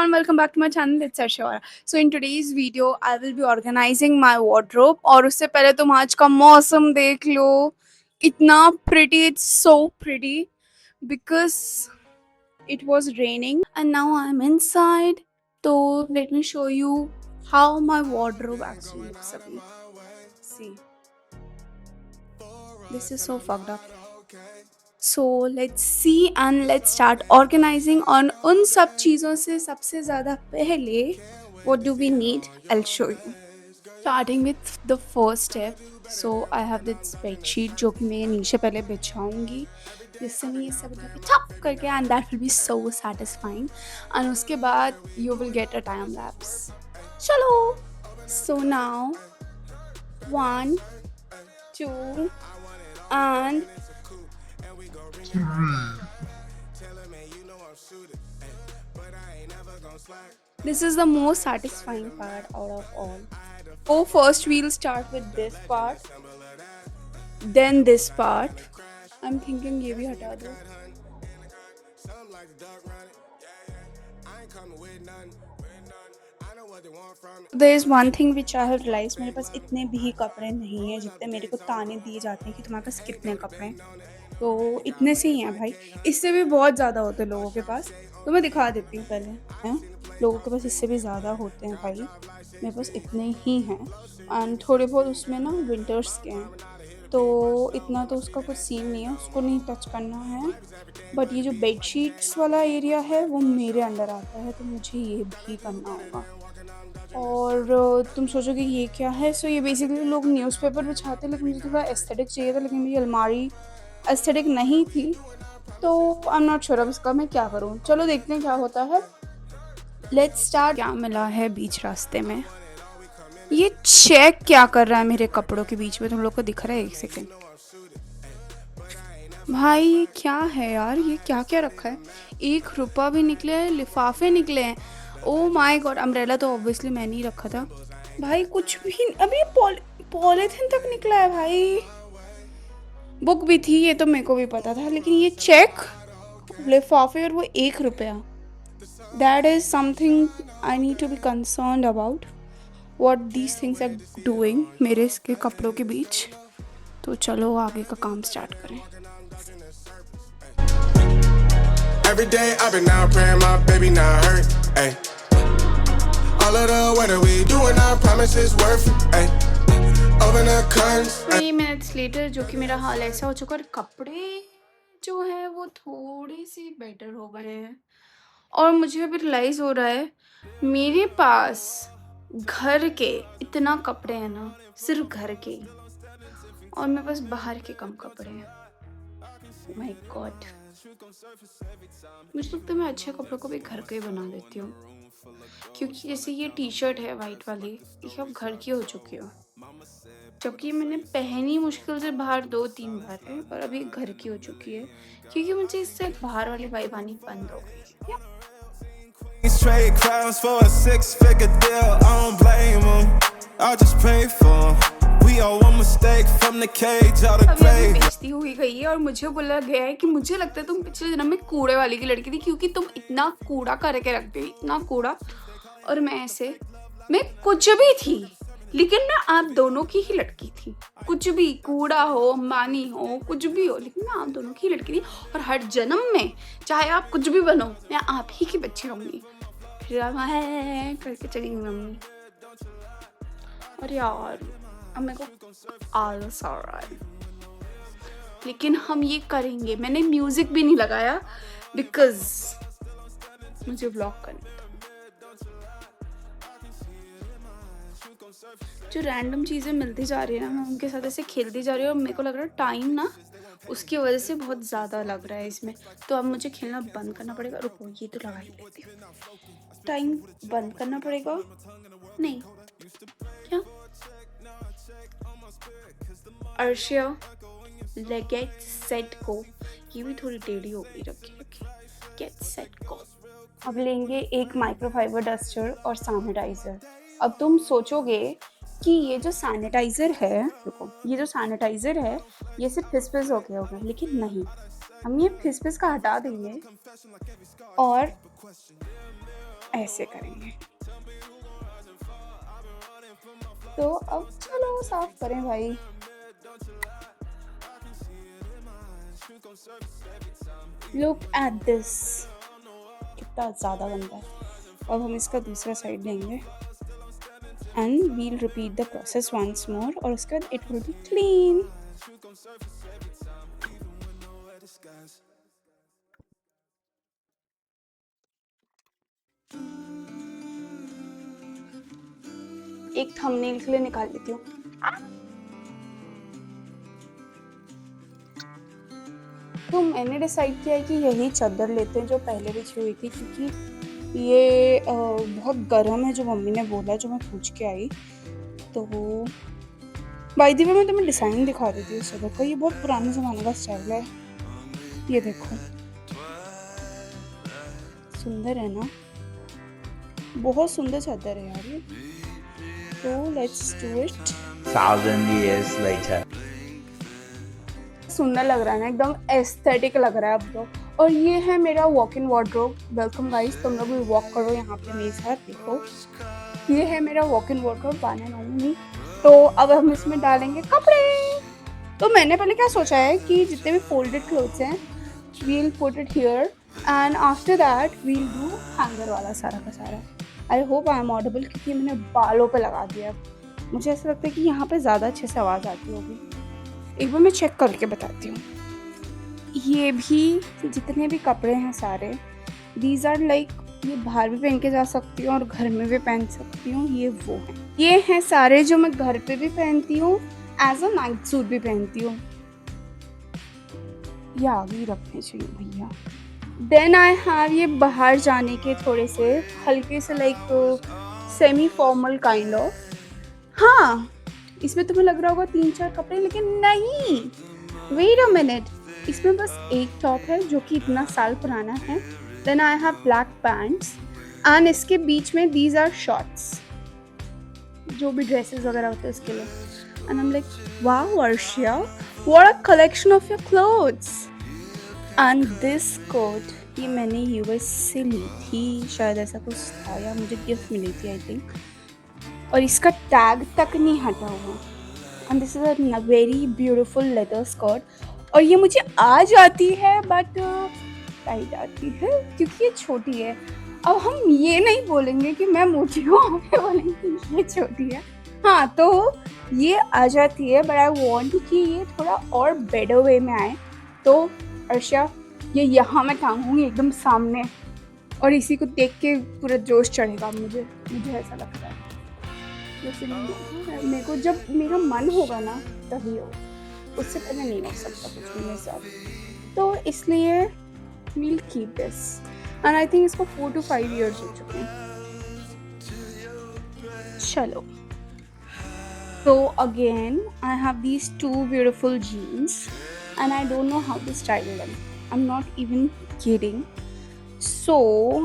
everyone, welcome back to my channel. It's Arshia. So in today's video I will be organizing my wardrobe. और उससे पहले तुम आज का मौसम देख लो, इतना pretty, it's so pretty because it was raining and now I'm inside. So let me show you how my wardrobe actually looks like. See, this is so fucked up. So let's see and let's start organizing. on उन सब चीज़ों से सबसे ज़्यादा पहले what do we need, I'll show you. Starting with the first step. So I have this bedsheet जो कि मैं नीचे पहले बिछाऊंगी जिससे मैं ये सब चप करके and that will be so satisfying. and उसके बाद you will get a time lapse. चलो. So now 1 2 and this is the most satisfying part out of all. So first we'll start with this part, then this part. I'm thinking ये भी हटा दो. There is one thing which I have realized, मेरे पास इतने भी कपड़े नहीं हैं जितने मेरे को ताने दिए जाते हैं कि तुम्हारे पास कितने कपड़े हैं. तो इतने से ही हैं भाई, इससे भी बहुत ज़्यादा होते हैं लोगों के पास. तो मैं दिखा देती हूँ पहले. हैं लोगों के पास इससे भी ज़्यादा होते हैं भाई, मेरे पास इतने ही हैं. एंड थोड़े बहुत उसमें ना विंटर्स के हैं, तो इतना तो उसका कुछ सीन नहीं है, उसको नहीं टच करना है. बट ये जो बेडशीट्स वाला एरिया है वो मेरे अंडर आता है, तो मुझे ये भी करना होगा. और तुम सोचोगे ये क्या है. सो ये बेसिकली लोग न्यूज़पेपर बिछाते हैं, लेकिन मुझे थोड़ा एस्थेटिक चाहिए था, लेकिन मेरी अलमारी एस्थेटिक नहीं थी, तो आई एम नॉट श्योर अब इसका मैं क्या करूँ. चलो देखते हैं क्या होता है. Let's start. क्या मिला है बीच रास्ते में. ये चेक क्या कर रहा है मेरे कपड़ों के बीच में, तुम लोग को दिख रहा है. 1 सेकेंड भाई, ये क्या है यार, ये क्या क्या रखा है. 1 रुपया भी निकले हैं, लिफाफे निकले हैं. Oh my God. अम्ब्रेला तो ऑब्वियसली मैंने ही रखा था भाई. कुछ भी अभी पॉलीथिन तक निकला है भाई. बुक भी थी, ये तो मेरे को भी पता था, लेकिन ये चेक, लिफाफे और वो 1 रुपया. That is something I need to be concerned about. What these things are doing मेरे इसके कपड़ों के बीच. तो चलो आगे का काम स्टार्ट करें. Every day I've been out praying my baby not hurt, ayy. All of the weather we doing, I promise it's worth it, ayy. Open the curtains. 3 minutes later, जो कि मेरा हाल ऐसा हो चुका है, कपड़े जो है वो थोड़े से बेटर हो गए हैं. और मुझे अभी रियलाइज हो रहा है मेरे पास घर के इतना कपड़े हैं ना, सिर्फ घर के, और मेरे पास बाहर के कम कपड़े हैं. My God. मुझे लगता है मैं अच्छे कपड़ों को भी घर के ही बना देती हूँ, क्योंकि जैसे ये टी शर्ट है वाइट वाली, ये अब घर की हो चुकी हो, जबकि मैंने पहनी मुश्किल से बाहर 2-3 बार है, पर अभी घर की हो चुकी है, क्योंकि मुझे इससे बाहर वाली वाइब आनी बंद हो गई है. Trade crowns for a 6-figure deal. I don't blame 'em. I just pray for 'em. We all one mistake from the cage out of अभी grave. बेइज्जती हुई गई है और मुझे बोला गया है कि मुझे लगता है तुम पिछले जन्म में कूड़े वाली की लड़की थी, क्योंकि तुम इतना कूड़ा करके रखते हो, इतना कूड़ा. और मैं कुछ भी थी, लेकिन मैं आप दोनों की ही लड़की थी. कुछ भी, कूड़ा हो, अंबानी हो, कुछ भी हो, लेकिन मैं आप दोनों की लड़की थी. और हर जन्म में चाहे आप कुछ भी बनो, मैं आप ही की बच्ची रहूंगी. फिर है करके चली गई मम्मी. और यार अब मेरे को आलस आ रहा है, लेकिन हम ये करेंगे. मैंने म्यूजिक भी नहीं लगाया बिकॉज मुझे व्लॉग करना था. जो रैंडम चीज़ें मिलती जा रही है ना, मैं उनके साथ ऐसे खेलती जा रही हूँ, और मेरे को लग रहा है टाइम ना उसकी वजह से बहुत ज़्यादा लग रहा है इसमें. तो अब मुझे खेलना बंद करना पड़ेगा. रुको, ये तो लगा ही लेती हूँ. टाइम बंद करना पड़ेगा. नहीं क्या अर्शिया, गेट सेट को, ये भी थोड़ी टेढ़ी हो गई. रखी गेट सेट को. अब लेंगे एक माइक्रोफाइबर डस्टर और सैनिटाइज़र. अब तुम सोचोगे कि ये जो सैनिटाइज़र है, रुको, ये जो सैनिटाइज़र है ये सिर्फ फिस हो गया होगा, लेकिन नहीं, हम ये फिस का हटा देंगे और ऐसे करेंगे। तो अब चलो साफ करें भाई। लुक एट दिस, कितना ज़्यादा गंदा है। अब हम इसका दूसरा साइड लेंगे and we'll repeat the process once more, और उसके बाद इट विल बी क्लीन। एक थंबनेल के लिए निकाल लेती हूँ। तो मैंने डिसाइड किया है कि यही चादर लेते हैं जो पहले बिछी हुई थी, क्योंकि ये बहुत गर्म है जो मम्मी ने बोला, जो मैं पूछ के आई। तो बाय द वे मैं तुम्हें डिज़ाइन दिखा देती हूँ इस चादर का। ये बहुत पुराने ज़माने का स्टाइल है, ये देखो, सुंदर है ना, बहुत सुंदर चादर है यार ये। तो let's do it. 1,000 years later. सुंदर लग रहा है ना, एकदम एस्थेटिक लग रहा है अब तो। और ये है मेरा walk in wardrobe. Welcome guys, तुम लोग भी वॉक करो यहाँ पे मेरे साथ। देखो, ये है मेरा walk in wardrobe, one and only. तो अब हम इसमें डालेंगे कपड़े। तो मैंने पहले क्या सोचा है कि जितने भी फोल्डेड क्लोथ्स हैं, we'll put it here and after that we'll do hanger वाला सारा का सारा। I hope I am audible, क्योंकि मैंने बालों पे लगा दिया। मुझे ऐसा लगता है कि यहाँ पे ज़्यादा अच्छे से आवाज़ आती होगी। एक बार मैं चेक करके बताती हूँ। ये भी जितने भी कपड़े हैं सारे, दीज आर लाइक, ये बाहर भी पहन के जा सकती हूँ और घर में भी पहन सकती हूँ। ये वो हैं, ये हैं सारे जो मैं घर पे भी पहनती हूँ, एज अ नाइट सूट भी पहनती हूँ। ये आगे ही रखने चाहिए भैया। देन आई हैव ये बाहर जाने के थोड़े से हल्के से like semi formal kind of. हाँ, इसमें तुम्हें लग रहा होगा 3-4 कपड़े, लेकिन नहीं, वेट अ मिनट, इसमें बस एक टॉप है जो कि इतना साल पुराना है। Then I have black pants and इसके बीच में दीज आर शॉर्ट्स, जो भी ड्रेसेस वगैरह होते हैं उसके लिए। And I am like, wow Arshia, what a collection of your clothes. And this coat ये मैंने यूएस से ली थी, शायद ऐसा कुछ था, या मुझे गिफ्ट मिली थी आई थिंक। और इसका टैग तक नहीं हटा हुआ। And this is a very beautiful leather skirt. और ये मुझे आ जाती है बट टाइट आती है क्योंकि ये छोटी है। अब हम ये नहीं बोलेंगे कि मैं मोटी हूँ, हम ये बोलेंगे कि ये छोटी है। हाँ, तो ये आ जाती है, बट आई वॉन्ट कि ये थोड़ा और बेटर वे में आए। तो अर्शिया, ये यहाँ मैं टांगूंगी एकदम सामने, और इसी को देख के पूरा जोश चढ़ेगा मुझे ऐसा लगता है। मेरे को जब मेरा मन होगा ना तभी हो, उससे पहले नहीं हो सकता कुछ भी मेरे साथ। तो इसलिए we'll keep this, and I think इसको 4 to 5 years हो चुके हैं। चलो, तो again I have these 2 beautiful jeans and I don't know how to style them. I'm not even kidding. So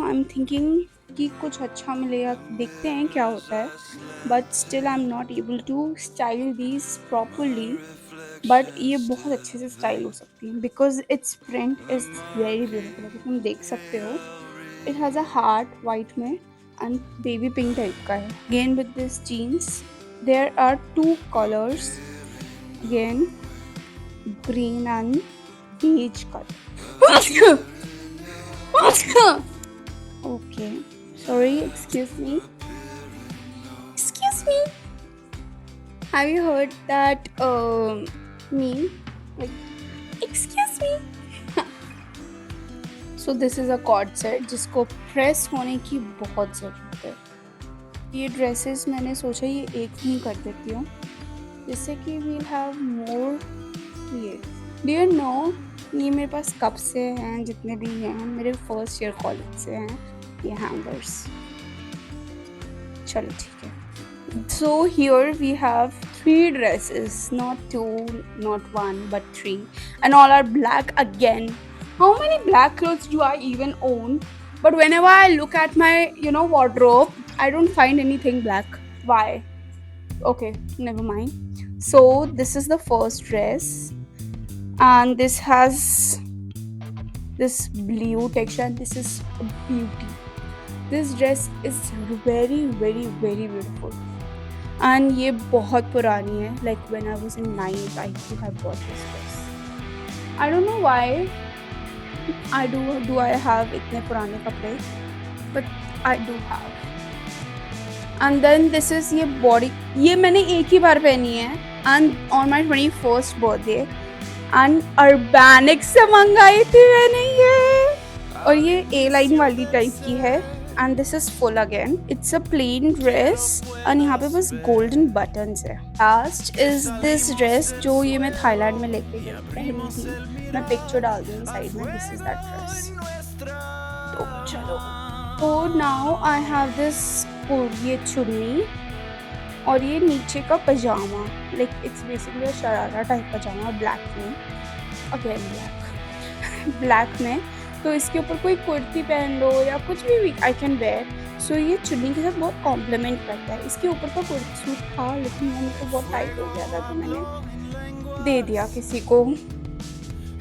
I'm thinking कि कुछ अच्छा मिलेगा, देखते हैं क्या होता है। But still I am not able to style these properly, but ये बहुत अच्छे से स्टाइल हो सकती है because it's print is very beautiful. अगर तुम देख सकते हो, it has a heart white में एंड बेबी पिंक टाइप का है। Again with this jeans there are 2 colors, again green and beige color. Okay, sorry, excuse me. Have you heard that meme? Like, excuse me. So this is a cord set जिसको press होने की बहुत ज़रूरत है। ये dresses मैंने सोचा ये एक ही कर देती हूँ, जिससे कि we'll have more। ये do you know, ये मेरे पास कब से हैं, जितने भी हैं मेरे फर्स्ट ईयर कॉलेज से हैं ये हैंगर्स। चलो ठीक है। So here we have 3 dresses, not 2, not 1, but 3, and all are black again. How many black clothes do I even own? But whenever I look at my, wardrobe, I don't find anything black. Why? Okay, never mind. So this is the first dress, and this has this blue texture, and this is a beauty. This dress is very very very beautiful and ये बहुत पुरानी है, like when I was in 9th I think I bought this dress. I don't know why I have इतने पुराने कपड़े, but I do have. And then this is ये body, ये मैंने एक ही बार पहनी है and on my 21st birthday and Urbanic से मंगाई थी मैंने ये, और ये ए लाइन वाली टाइप की है and this is full again. It's a plain dress and यहाँ पे बस गोल्डन बटन्स है। लास्ट इज दिस ड्रेस जो ये मैं थाईलैंड में लेके गई पहनी थी, मैं पिक्चर डाल दूँगी साइड में। This is that dress. तो चलो, तो नाउ आई हैव दिस, ये चुन्नी और ये नीचे का pyjama, like it's basically sharara type pyjama black में, अगेन ब्लैक में। तो इसके ऊपर कोई कुर्ती पहन लो या कुछ भी आई कैन वेयर। सो ये चुन्नी के साथ बहुत कॉम्प्लीमेंट करता है। इसके ऊपर का कुर्ती सूट था लेकिन मेरे को बहुत टाइट हो गया था तो मैंने दे दिया किसी को। ये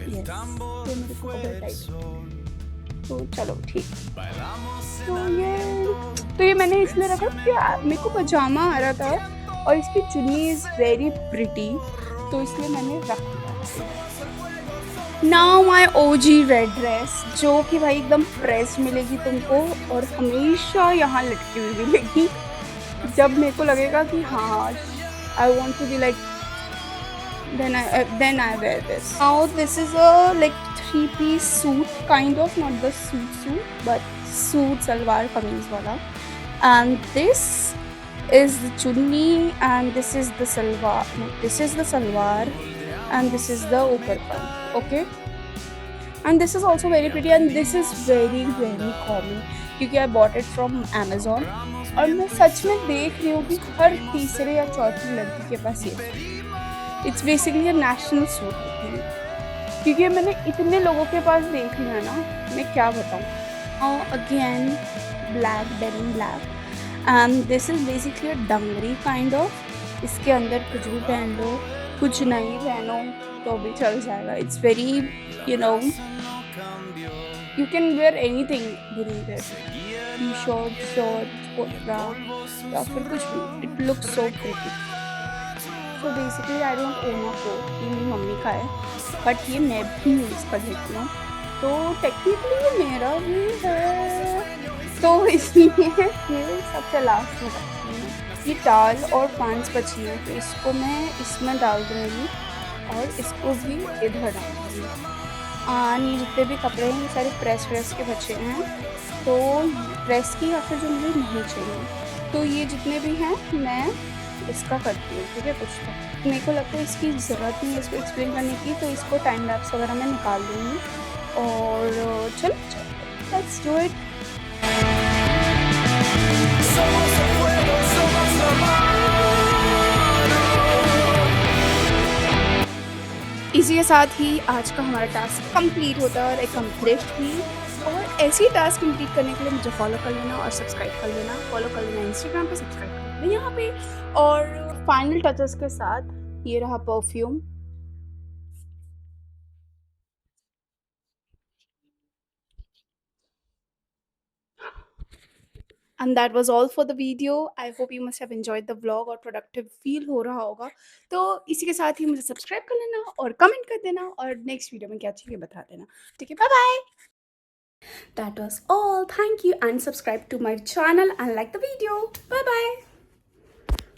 मेरे को बहुत टाइट, तो चलो ठीक। तो ये मैंने इसलिए रखा कि मेरे को पजामा आ रहा था और इसकी चुन्नी इज़ वेरी प्रिटी, तो इसलिए मैंने रख दिया। Now my OG red dress, जो कि भाई एकदम प्रेस मिलेगी तुमको और हमेशा यहाँ लटकी हुई मिलेगी। जब मेरे को लगेगा कि हाँ I want to be like, then I wear this. Now this is a like 3-piece suit kind of, not the suit but suit salwar kameez wala, and this is the chunni and this is the salwar, no, this is the salwar and this is the uppercut, okay, and this is also very pretty and this is very very common क्योंकि I bought it from Amazon और मैं सच में देख रही हूँ कि हर तीसरे या चौथी लड़की के पास ये, it's basically a national suit होती है क्योंकि मैंने इतने लोगों के पास देख लिया ना, मैं क्या बताऊँ। Again black, denim black, and this is basically a dungaree kind of. इसके अंदर कुछ भी पहन लो, कुछ नहीं पहनो तो भी चल जाएगा। It's very you know, you can wear anything beneath it, T shirt, कोटरा या फिर कुछ भी। It looks so pretty. So basically I don't own a coat, ये मेरी मम्मी का है बट ये मैं भी यूज़ कर लेती हूँ, तो टेक्निकली ये मेरा भी है, तो इसलिए ये सबसे लास्ट में रखती हूँ। ये टाल और पांच बची है तो इसको मैं इसमें डाल दूँगी और इसको भी इधर डाल दूँगी। ये जितने भी कपड़े हैं ये सारे प्रेस के बचे हैं, तो प्रेस की या फिर जो मुझे नहीं चाहिए, तो ये जितने भी हैं मैं इसका करती हूँ, ठीक है। कुछ तो मेरे को लगता है इसकी ज़रूरत नहीं है इसको एक्सप्लेन करने की, तो इसको टाइम लैप्स वगैरह मैं निकाल दूँगी और चलो लेट्स डू इट। इसी के साथ ही आज का हमारा टास्क कंप्लीट होता है और अकम्प्लिश्ड भी। और ऐसे ही टास्क कंप्लीट करने के लिए मुझे फॉलो कर लेना और सब्सक्राइब कर लेना। फॉलो कर लेना इंस्टाग्राम पे, सब्सक्राइब कर लेना यहाँ पे। और फाइनल टचेस के साथ ये रहा perfume. And that was all for the video. I hope you must have enjoyed the vlog और productive feel हो रहा होगा। तो इसी के साथ ही मुझे सब्सक्राइब कर लेना और कमेंट कर देना और नेक्स्ट वीडियो में क्या चाहिए बता देना, ठीक है। Bye bye. That was all. Thank you and subscribe to my channel and like the video.